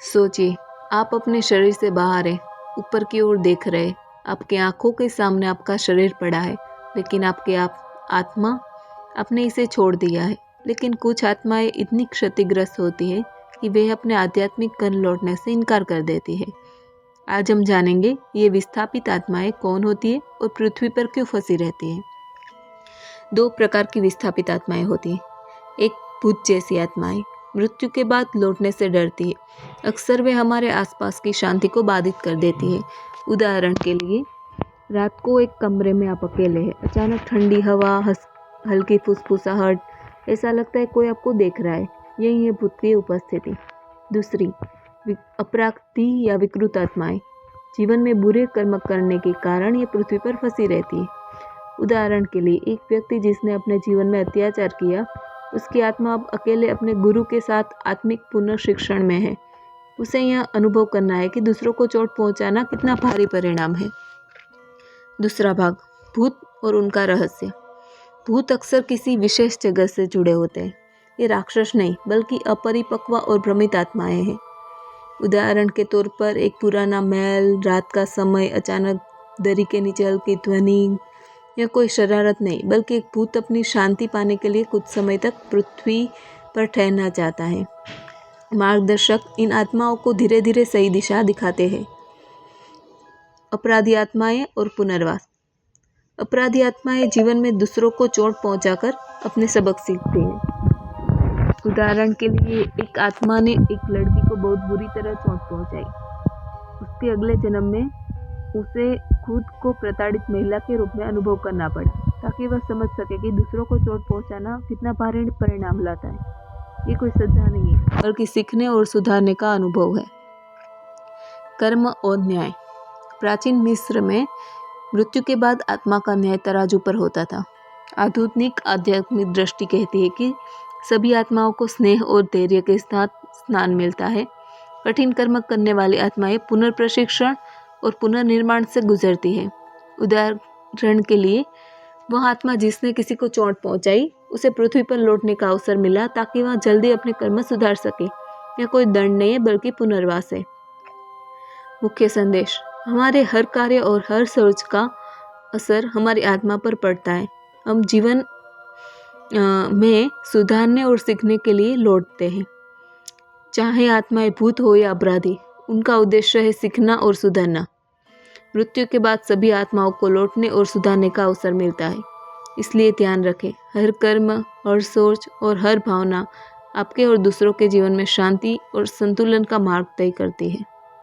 सोचिए, आप अपने शरीर से बाहर हैं, ऊपर की ओर देख रहे हैं। आपकी आंखों के सामने आपका शरीर पड़ा है, लेकिन आत्मा आपने इसे छोड़ दिया है। लेकिन कुछ आत्माएं इतनी क्षतिग्रस्त होती है कि वे अपने आध्यात्मिक घर लौटने से इनकार कर देती है। आज हम जानेंगे ये विस्थापित आत्माएं कौन होती है और पृथ्वी पर क्यों फंसी रहती है। 2 प्रकार की विस्थापित आत्माएं होती हैं। एक भूत जैसी आत्माएं मृत्यु के बाद लौटने से डरती है। अक्सर वे हमारे आसपास की शांति को बाधित कर देती है। उदाहरण के लिए, रात को एक कमरे में आप अकेले हैं, अचानक ठंडी हवा, हल्की फुसफुसाहट, ऐसा लगता है कोई आपको देख रहा है। यही है भूत की उपस्थिति। दूसरी, अपराधी या विकृत आत्माएं जीवन में बुरे कर्म करने के कारण ये पृथ्वी पर फंसी रहती है। उदाहरण के लिए, एक व्यक्ति जिसने अपने जीवन में अत्याचार किया, उसकी आत्मा अब अकेले अपने गुरु के साथ आत्मिक पुनर्शिक्षण में है। उसे यह अनुभव करना है कि दूसरों को चोट पहुंचाना कितना भारी परिणाम है। दूसरा भाग, भूत और उनका रहस्य। भूत अक्सर किसी विशेष जगह से जुड़े होते हैं। ये राक्षस नहीं, बल्कि अपरिपक्व और भ्रमित आत्माएं हैं। उदाहरण के तौर पर, एक पुराना महल, रात का समय, अचानक दरी के नीचे हल्की ध्वनि, यह कोई शरारत नहीं, बल्कि एक भूत अपनी शांति पाने के लिए कुछ समय तक पृथ्वी पर ठहरना चाहता है। मार्गदर्शक इन आत्माओं को धीरे धीरे सही दिशा दिखाते हैं। अपराधी आत्माएं और पुनर्वास। अपराधी आत्माएं जीवन में दूसरों को चोट पहुंचाकर अपने सबक सीखते हैं। उदाहरण के लिए, एक आत्मा ने एक लड़की को बहुत बुरी तरह चोट पहुंचाई। उसके अगले जन्म में उसे खुद को प्रताड़ित महिला के रूप में अनुभव करना पड़ा, ताकि वह समझ सके कि दूसरों को चोट पहुंचाना कितना भारी परिणाम लाता है। ये कोई सजा नहीं है, बल्कि सीखने और सुधारने का अनुभव है। कर्म और न्याय। प्राचीन मिस्र में मृत्यु के बाद आत्मा का न्याय तराजू पर होता था। आधुनिक आध्यात्मिक दृष्टि कहती है कि सभी आत्माओं को स्नेह और धैर्य के साथ स्नान मिलता है। कठिन कर्म करने वाली आत्माएं पुनर्प्रशिक्षण और पुनर्निर्माण से गुजरती है। उदाहरण के लिए, वह आत्मा जिसने किसी को चोट पहुंचाई, उसे पृथ्वी पर लौटने का अवसर मिला ताकि वह जल्दी अपने कर्म सुधार सके। यह कोई दंड नहीं है, बल्कि पुनर्वास है। मुख्य संदेश: हमारे हर कार्य और हर सोच का असर हमारी आत्मा पर पड़ता है। हम जीवन में सुधारने और सीखने के लिए लौटते हैं। चाहे आत्माएं भूत हो या अपराधी, उनका उद्देश्य है सीखना और सुधारना। मृत्यु के बाद सभी आत्माओं को लौटने और सुधारने का अवसर मिलता है। इसलिए ध्यान रखें, हर कर्म, हर सोच और हर भावना आपके और दूसरों के जीवन में शांति और संतुलन का मार्ग तय करती है।